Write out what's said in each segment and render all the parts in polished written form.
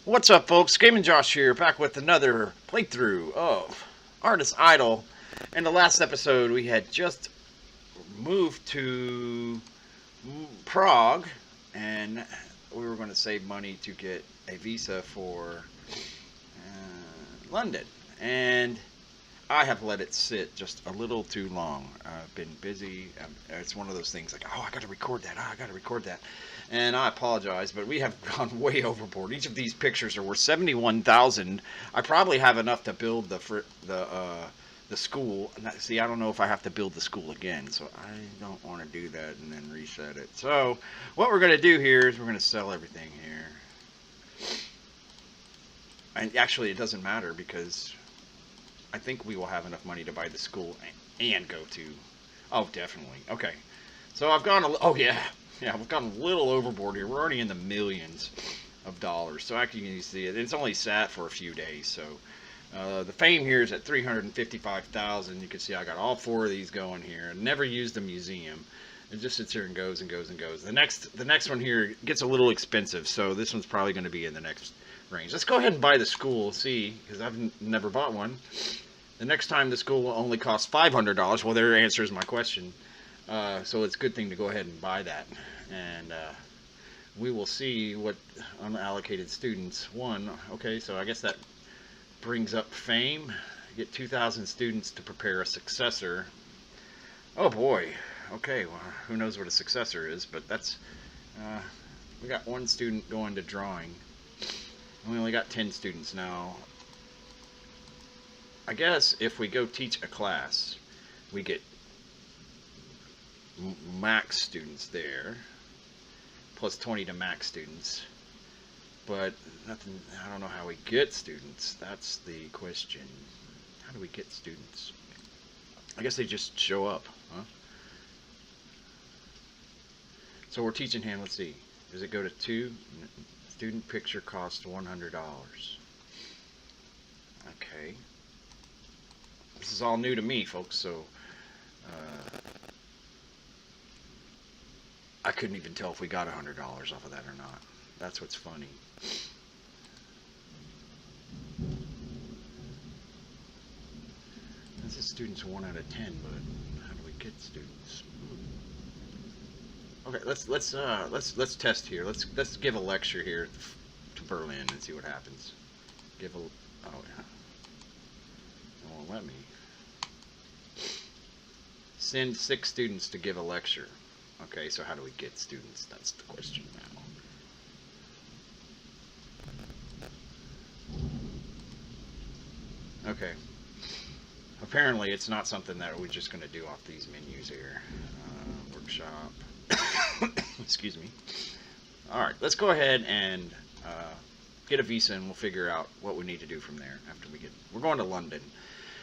What's up, folks? Gaming Josh here, back with another playthrough of Artist Idol. In the last episode, we had just moved to Prague, and we were going to save money to get a visa for London. And I have let it sit just a little too long. I've been busy. It's one of those things like, oh, I got to record that. Oh, I got to record that. And I apologize, but we have gone way overboard. Each of these pictures are worth 71,000. I probably have enough to build the school. See, I don't know if I have to build the school again, so I don't want to do that and then reset it. So what we're going to do here is we're going to sell everything here. And actually, it doesn't matter because I think we will have enough money to buy the school and go to. Oh, definitely. Okay. So I've gone. Oh yeah, yeah. We've gone a little overboard here. We're already in the millions of dollars. So actually, you can see it. It's only sat for a few days. So the fame here is at 355,000. You can see I got all four of these going here. Never used the museum. It just sits here and goes and goes and goes. The next one here gets a little expensive. So this one's probably going to be in the next range. Let's go ahead and buy the school. See, because I've never bought one. The next time the school will only cost $500. Well, there answers my question. So it's a good thing to go ahead and buy that. And we will see what unallocated students won. Okay, so I guess that brings up fame. Get 2,000 students to prepare a successor. Oh boy. Okay, well, who knows what a successor is, but that's... we got one student going to drawing. We only got 10 students now. I guess if we go teach a class, we get max students there, plus 20 to max students. But nothing. I don't know how we get students. That's the question. How do we get students? I guess they just show up, huh? So we're teaching him. Let's see. Does it go to 2? Student picture costs $100. Okay. This is all new to me, folks, so I couldn't even tell if we got $100 off of that or not. That's what's funny. This is students 1 out of 10, but how do we get students? Okay, let's test here. Let's give a lecture here to Berlin and see what happens. Give a oh yeah. It won't let me. Send 6 students to give a lecture. Okay, so how do we get students? That's the question now. Okay. Apparently, it's not something that we're just going to do off these menus here. Workshop. Excuse me. Alright, let's go ahead and get a visa and we'll figure out what we need to do from there after we get... We're going to London.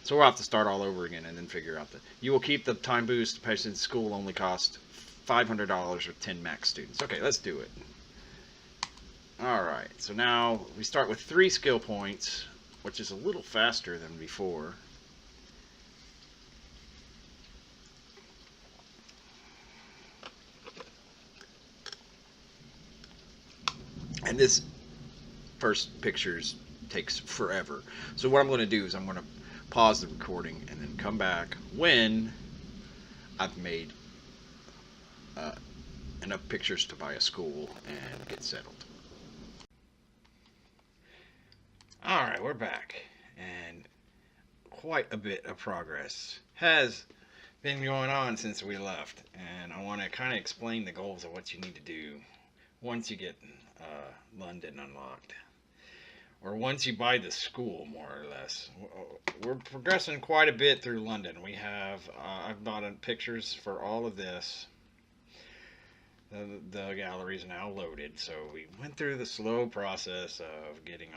So we'll have to start all over again and then figure out you will keep the time boost. Patient school only cost $500 with 10 max students. Okay, let's do it. Alright, so now we start with 3 skill points, which is a little faster than before. And this first pictures takes forever. So what I'm going to do is I'm going to pause the recording and then come back when I've made enough pictures to buy a school and get settled. Alright, we're back, and quite a bit of progress has been going on since we left, and I want to kind of explain the goals of what you need to do once you get London unlocked. Or once you buy the school, more or less. We're progressing quite a bit through London. We have, I've bought pictures for all of this. The gallery is now loaded, so we went through the slow process of getting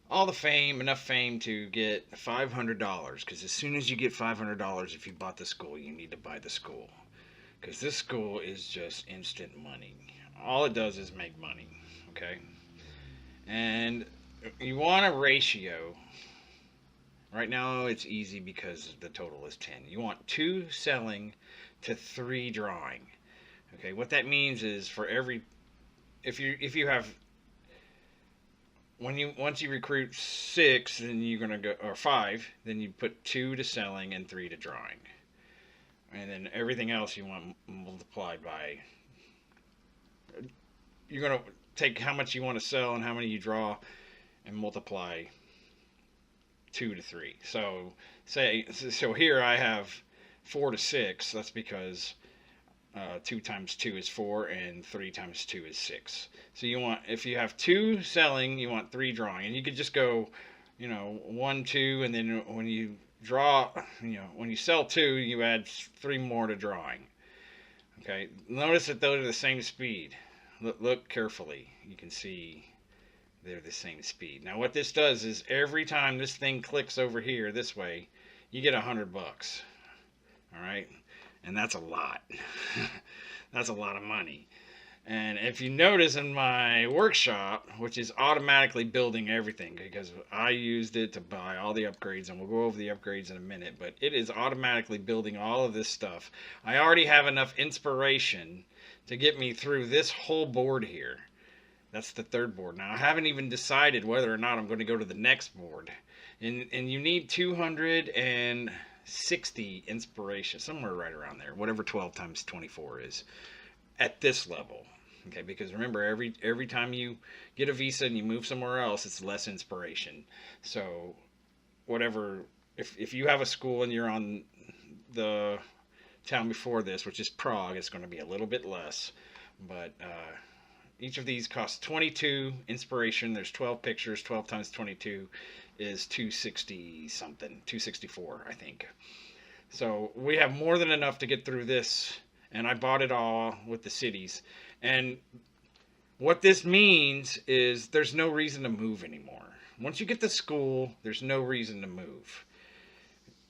all the fame, enough fame to get $500. Because as soon as you get $500, if you bought the school, you need to buy the school. Because this school is just instant money. All it does is make money, okay? And you want a ratio. Right now it's easy because the total is 10. You want 2 selling to 3 drawing. Okay, what that means is for every if you have when you once you recruit 6, then you're gonna go or 5, then you put 2 to selling and 3 to drawing, and then everything else you want multiplied by. You're gonna take how much you want to sell and how many you draw, and multiply 2 to 3. So here I have 4 to 6. That's because 2 times 2 is 4, and 3 times 2 is 6. So you want, if you have 2 selling, you want 3 drawing. And you could just go, 1, 2, and then when you draw, when you sell 2, you add 3 more to drawing. Okay, notice that those are the same speed. Look carefully. You can see they're the same speed. Now what this does is every time this thing clicks over here this way, you get $100. All right, and that's a lot. That's a lot of money. And if you notice in my workshop, which is automatically building everything, because I used it to buy all the upgrades, and we'll go over the upgrades in a minute, but it is automatically building all of this stuff. I already have enough inspiration to get me through this whole board here. That's the 3rd board. Now I haven't even decided whether or not I'm going to go to the next board. And you need 260 inspiration, somewhere right around there, whatever 12 times 24 is, at this level. Okay, because remember, every time you get a visa and you move somewhere else, it's less inspiration. So whatever, if you have a school and you're on the town before this, which is Prague, it's going to be a little bit less. But each of these costs 22 inspiration. There's 12 pictures. 12 times 22 is 260 something, 264, I think. So we have more than enough to get through this, and I bought it all with the cities. And what this means is there's no reason to move anymore. Once you get to school, there's no reason to move.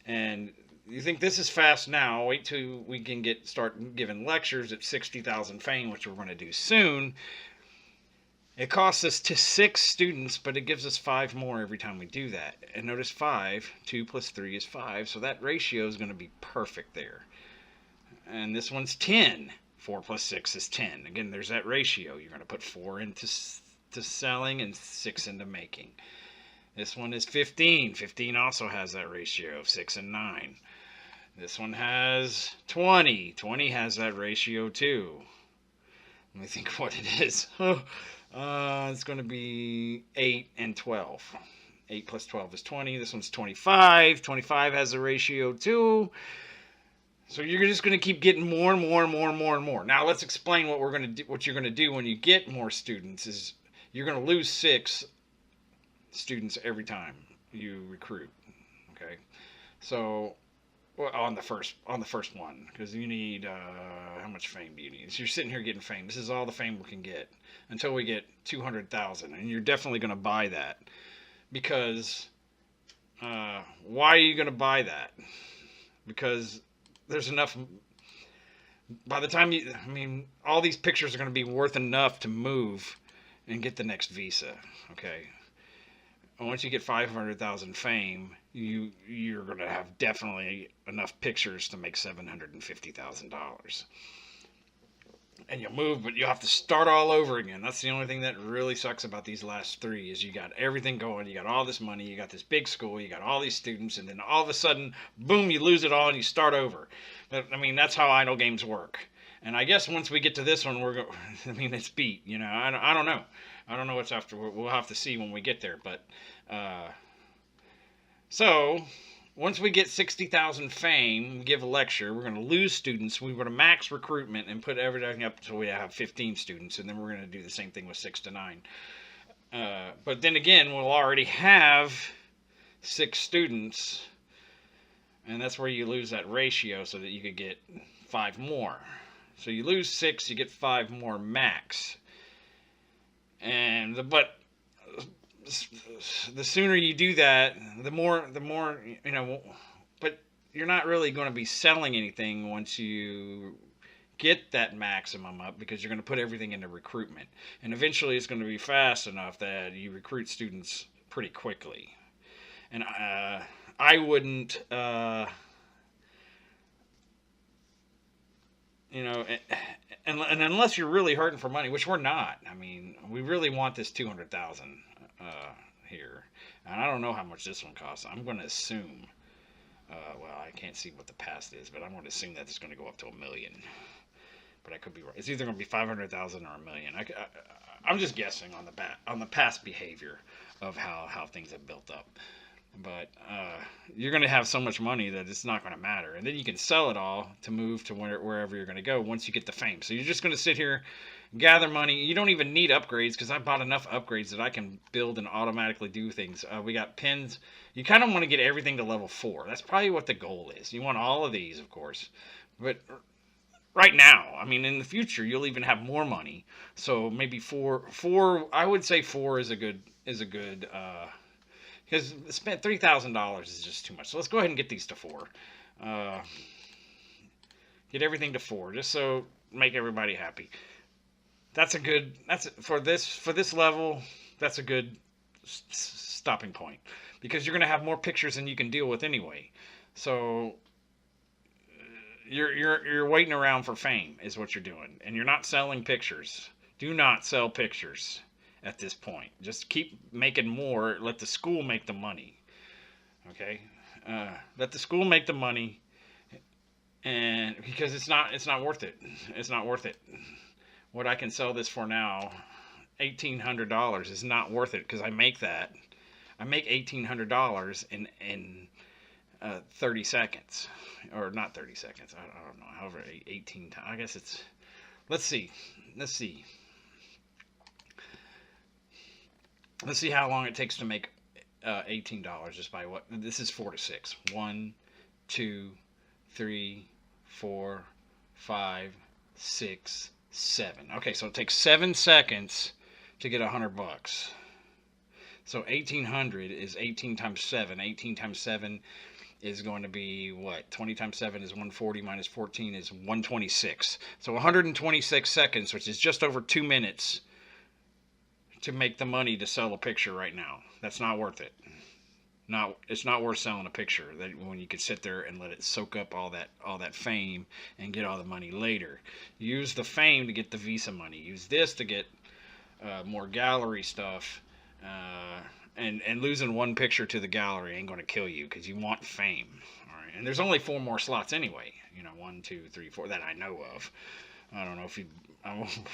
And you think this is fast now, wait till we can start giving lectures at 60,000 fame, which we're going to do soon. It costs us to 6 students, but it gives us 5 more every time we do that. And notice 5, 2 plus 3 is 5, so that ratio is going to be perfect there. And this one's 10. 4 plus 6 is 10. Again, there's that ratio. You're going to put 4 into selling and 6 into making. This one is 15. 15 also has that ratio of 6 and 9. This one has 20. 20 has that ratio too. Let me think what it is. It's going to be 8 and 12. 8 plus 12 is 20. This one's 25. 25 has a ratio too. So you're just going to keep getting more and more and more and more and more. Now let's explain what we're going to do. What you're going to do when you get more students is you're going to lose 6 students every time you recruit. Okay, so on the first one, because you need how much fame do you need? So you're sitting here getting fame. This is all the fame we can get until we get 200,000, and you're definitely going to buy that because why are you going to buy that? Because there's enough. By the time all these pictures are going to be worth enough to move and get the next visa. Okay. And once you get 500,000 fame, you're going to have definitely enough pictures to make $750,000. And you'll move, but you'll have to start all over again. That's the only thing that really sucks about these last 3 is you got everything going. You got all this money. You got this big school. You got all these students. And then all of a sudden, boom, you lose it all and you start over. But, that's how idle games work. And I guess once we get to this one, it's beat. I don't know. I don't know what's after. We'll have to see when we get there. But so once we get 60,000 fame, we give a lecture. We're going to lose students. We're going to max recruitment and put everything up until we have 15 students, and then we're going to do the same thing with 6 to 9. But then again, we'll already have 6 students, and that's where you lose that ratio so that you could get 5 more. So you lose 6, you get 5 more max. But the sooner you do that, the more, but you're not really going to be selling anything once you get that maximum up, because you're going to put everything into recruitment. And eventually it's going to be fast enough that you recruit students pretty quickly. And I wouldn't, you know, and unless you're really hurting for money, which we're not. I mean, we really want this 200,000 here, and I don't know how much this one costs. I'm going to assume. Well, I can't see what the past is, but I'm going to assume that it's going to go up to $1 million. But I could be right. It's either going to be 500,000 or $1 million. I'm just guessing on the past behavior of how things have built up. But you're going to have so much money that it's not going to matter. And then you can sell it all to move to wherever you're going to go once you get the fame. So you're just going to sit here, gather money. You don't even need upgrades because I bought enough upgrades that I can build and automatically do things. We got pins. You kind of want to get everything to level 4. That's probably what the goal is. You want all of these, of course. But right now, I mean, in the future, you'll even have more money. So maybe 4. I would say 4 is a good. Because spent $3,000 is just too much. So let's go ahead and get these to 4. Get everything to 4, just so make everybody happy. That's for this level. That's a good stopping point because you're going to have more pictures than you can deal with anyway. So you're waiting around for fame is what you're doing, and you're not selling pictures. Do not sell pictures. At this point, just keep making more. Let the school make the money. Okay, let the school make the money, and because it's not worth it. It's not worth it. What I can sell this for now, $1,800 is not worth it because I make that. I make $1,800 in 30 seconds, or not 30 seconds. I don't know. However, 18 times. I guess it's. Let's see. Let's see how long it takes to make $18 just by what. This is 4 to 6. 1, 2, 3, 4, 5, 6, 7. Okay, so it takes 7 seconds to get $100. So 1,800 is 18 times 7. 18 times 7 is going to be what? 20 times 7 is 140 minus 14 is 126. So 126 seconds, which is just over 2 minutes. To make the money to sell a picture right now. That's not worth it. It's not worth selling a picture that when you could sit there and let it soak up all that fame and get all the money later. Use the fame to get the Visa money. Use this to get more gallery stuff. And losing one picture to the gallery ain't going to kill you because you want fame. All right. And there's only 4 more slots anyway. 1, 2, 3, 4 that I know of. I don't know if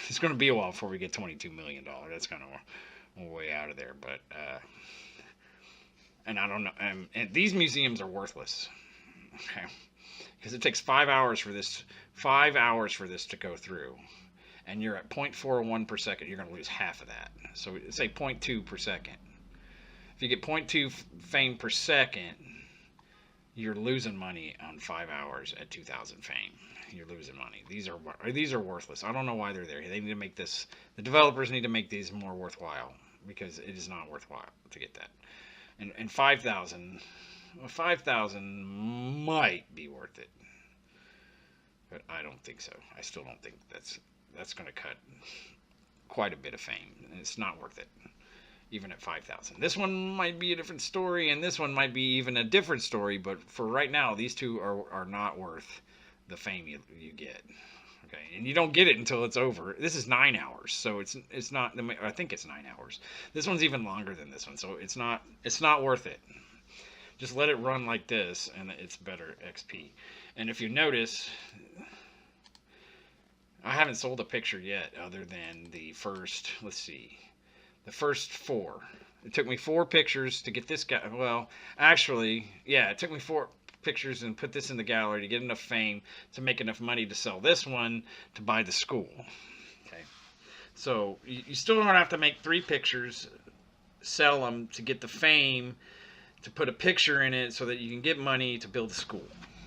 it's going to be a while before we get $22 million. That's kind of way out of there. But, and I don't know. And these museums are worthless. Okay. Because it takes 5 hours for this to go through. And you're at 0.41 per second. You're going to lose half of that. So say 0.2 per second. If you get 0.2 fame per second, you're losing money on 5 hours at 2,000 fame. You're losing money. These are worthless. I don't know why they're there. They need to make this. The developers need to make these more worthwhile because it is not worthwhile to get that. And 5,000 might be worth it, but I don't think so. I still don't think that's going to cut quite a bit of fame. It's not worth it. Even at 5,000. This one might be a different story, and this one might be even a different story, but for right now, these two are not worth the fame you get. Okay, and you don't get it until it's over. This is 9 hours, so it's not. I think it's 9 hours. This one's even longer than this one, so it's not worth it. Just let it run like this, and it's better XP. And if you notice, I haven't sold a picture yet, other than the first. Let's see. The first 4. It took me 4 pictures to get this guy. Well, actually, yeah, it took me 4 pictures and put this in the gallery to get enough fame to make enough money to sell this one to buy the school. Okay, so you still don't have to make 3 pictures, sell them to get the fame, to put a picture in it so that you can get money to build a school.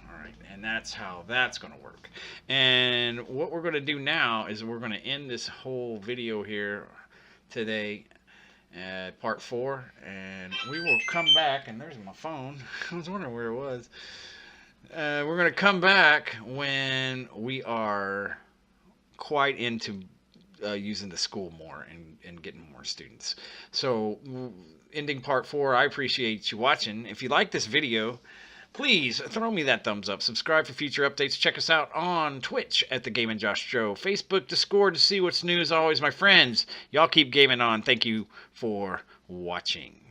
All right, and that's how that's going to work. And what we're going to do now is we're going to end this whole video here today, part 4, and we will come back. And there's my phone. I was wondering where it was. We're going to come back when we are quite into using the school more and getting more students. So ending part 4, I appreciate you watching. If you like this video, Please throw me that thumbs up. Subscribe for future updates. Check us out on Twitch at the Game and Josh Show. Facebook, Discord to see what's new. As always, my friends, y'all keep gaming on. Thank you for watching.